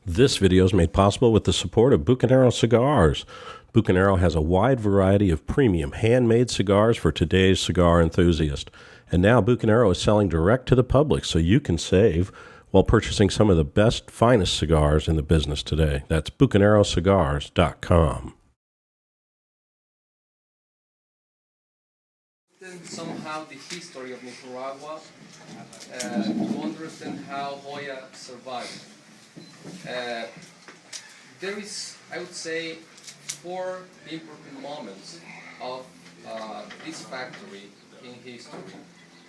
This video is made possible with the support of Bucanero Cigars. Bucanero has a wide variety of premium handmade cigars for today's cigar enthusiast. And now Bucanero is selling direct to the public so you can save while purchasing some of the best, finest cigars in the business today. That's bucanerocigars.com. Somehow the history of Nicaragua to understand how Joya survived. There is, I would say, four important moments of this factory in history.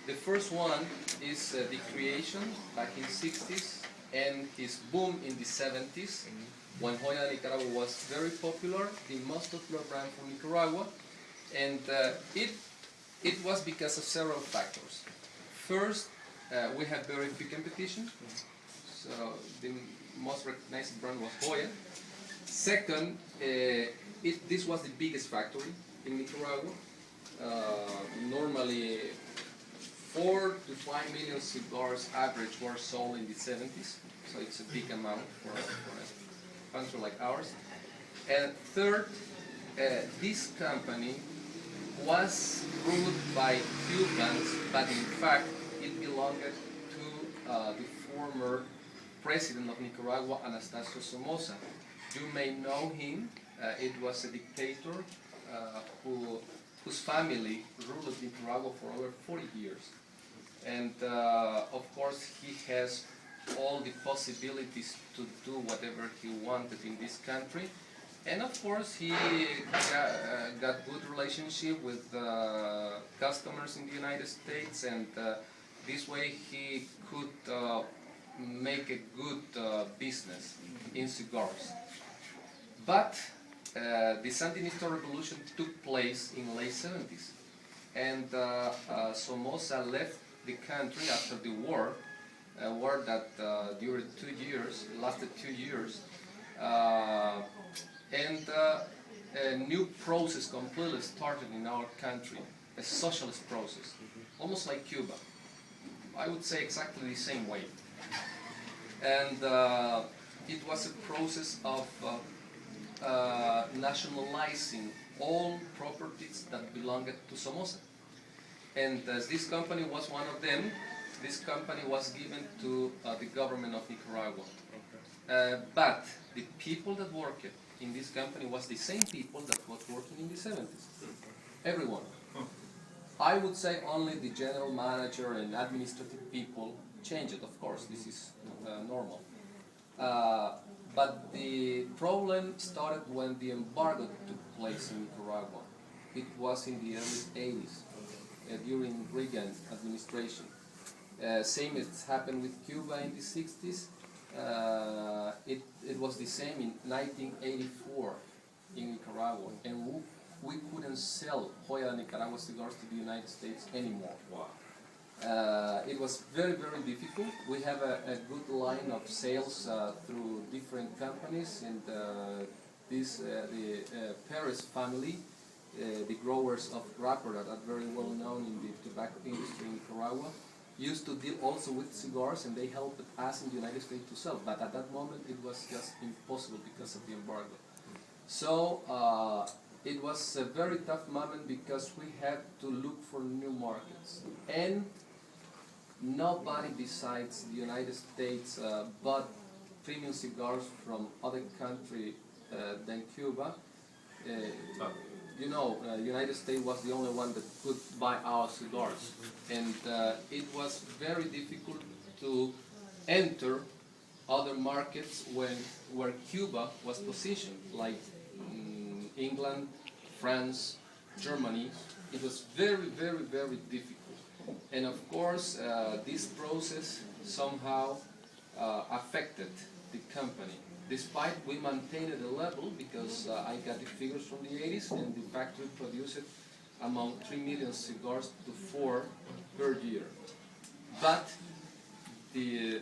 The first one is the creation back in the 60s and his boom in the 70s when Joya de Nicaragua was very popular, the most popular brand from Nicaragua, and it was because of several factors. First, we had very few competition, so the most recognized brand was Joya. Second, this was the biggest factory in Nicaragua. Normally, 4 to 5 million cigars average were sold in the 70s, so it's a big amount for a country like ours. And third, this company was ruled by Cubans, but in fact it belonged to the former president of Nicaragua, Anastasio Somoza. You may know him. It was a dictator whose family ruled Nicaragua for over 40 years. And of course he has all the possibilities to do whatever he wanted in this country. And of course, he got good relationship with customers in the United States, and this way he could make a good business in cigars. But the Sandinista revolution took place in the late 70s, and Somoza left the country after the war, a war that dured 2 years, lasted 2 years. And a new process completely started in our country, a socialist process, almost like Cuba. I would say exactly the same way. And it was a process of nationalizing all properties that belonged to Somoza. And as this company was one of them, this company was given to the government of Nicaragua. But the people that worked in this company was the same people that was working in the 70s. Everyone. I would say only the general manager and administrative people changed it, of course, this is normal. But the problem started when the embargo took place in Nicaragua. It was in the early 80s, during Reagan administration. Same as happened with Cuba in the 60s. It was the same in 1984 in Nicaragua, and we couldn't sell Joya de Nicaragua cigars to the United States anymore. Wow. It was very, very difficult. We have a good line of sales through different companies, and the Perez family, the growers of wrapper that are very well known in the tobacco industry in Nicaragua, used to deal also with cigars, and they helped us in the United States to sell. But at that moment, it was just impossible because of the embargo. So it was a very tough moment because we had to look for new markets. And nobody besides the United States bought premium cigars from other country than Cuba. You know, United States was the only one that could buy our cigars, and it was very difficult to enter other markets where Cuba was positioned, like England, France, Germany. It was very, very, very difficult, and of course this process somehow affected the company. Despite we maintained the level, because I got the figures from the 80s, and the factory produced among 3 million cigars to 4 per year. But the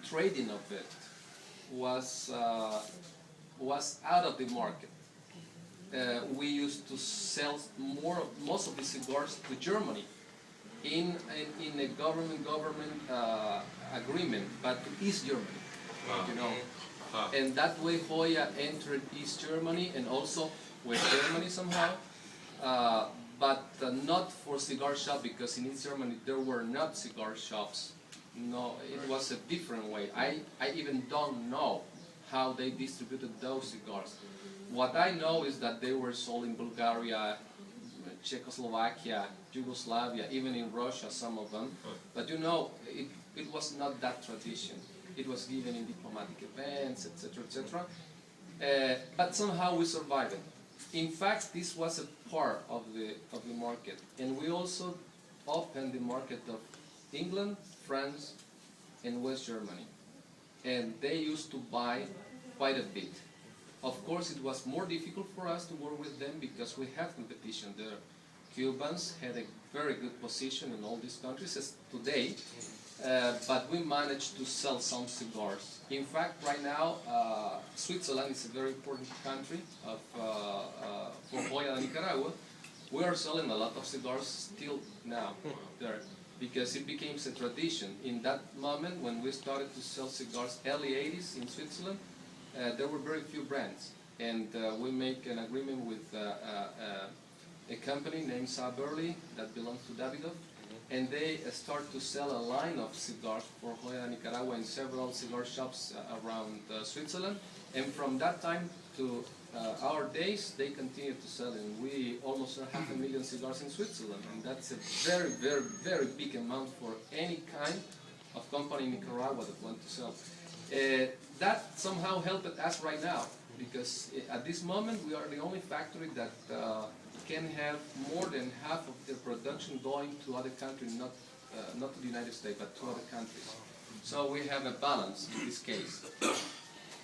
trading of it was out of the market. We used to sell most of the cigars to Germany in a government agreement, but to East Germany. Wow. You know. And that way Joya entered East Germany and also West Germany somehow, but not for cigar shop, because in East Germany there were not cigar shops. No, it was a different way. I even don't know how they distributed those cigars. What I know is that they were sold in Bulgaria, Czechoslovakia, Yugoslavia, even in Russia, some of them. But you know, it was not that tradition. It was given in diplomatic events, etc., etc. But somehow we survived it. In fact, this was a part of the market, and we also opened the market of England, France, and West Germany, and they used to buy quite a bit. Of course, it was more difficult for us to work with them because we have competition there. Cubans had a very good position in all these countries as today, but we managed to sell some cigars. In fact, right now, Switzerland is a very important country for Joya de Nicaragua. We are selling a lot of cigars still now there, because it became a tradition. In that moment, when we started to sell cigars, early 80s in Switzerland, there were very few brands, and we make an agreement with a company named Burley that belongs to Davidoff, and they start to sell a line of cigars for Joya de Nicaragua in several cigar shops around Switzerland, and from that time to our days, they continue to sell, and we almost sell 500,000 cigars in Switzerland, and that's a very, very, very big amount for any kind of company in Nicaragua that want to sell. That somehow helped us right now, because at this moment we are the only factory that can have more than half of their production going to other countries, not to the United States, but to other countries. So we have a balance in this case.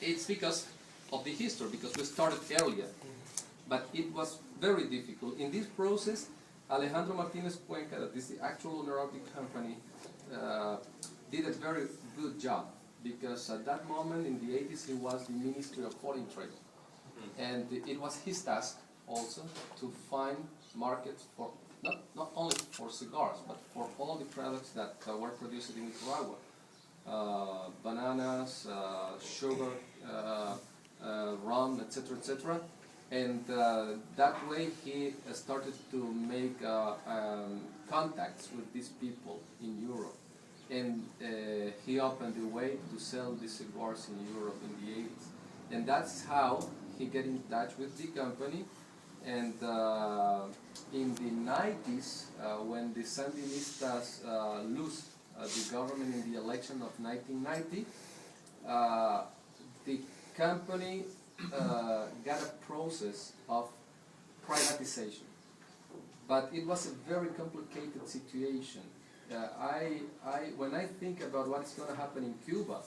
It's because of the history, because we started earlier, but it was very difficult. In this process, Alejandro Martinez Cuenca, that is the actual owner of the company, did a very good job, because at that moment in the 80s he was the Ministry of Foreign Trade, and it was his task also to find markets for not only for cigars, but for all the products that were produced in Nicaragua. Bananas, sugar, rum, etc., etc. And that way he started to make contacts with these people in Europe. And he opened the way to sell the cigars in Europe in the 80s. And that's how he got in touch with the company. And in the 90s, when the Sandinistas lost the government in the election of 1990, the company got a process of privatization. But it was a very complicated situation. When I think about what's going to happen in Cuba,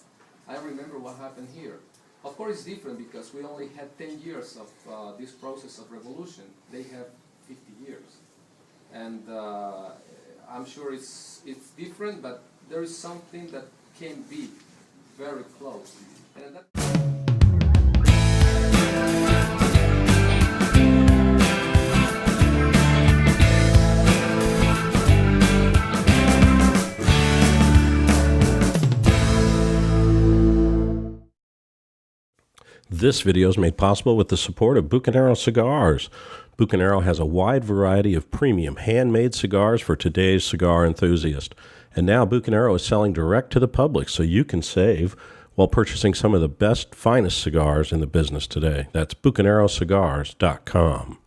I remember what happened here. Of course, it's different because we only had 10 years of this process of revolution. They have 50 years. And I'm sure it's different, but there is something that can be very close. And that This video is made possible with the support of Bucanero Cigars. Bucanero has a wide variety of premium handmade cigars for today's cigar enthusiast. And now Bucanero is selling direct to the public, so you can save while purchasing some of the best, finest cigars in the business today. That's bucanerocigars.com.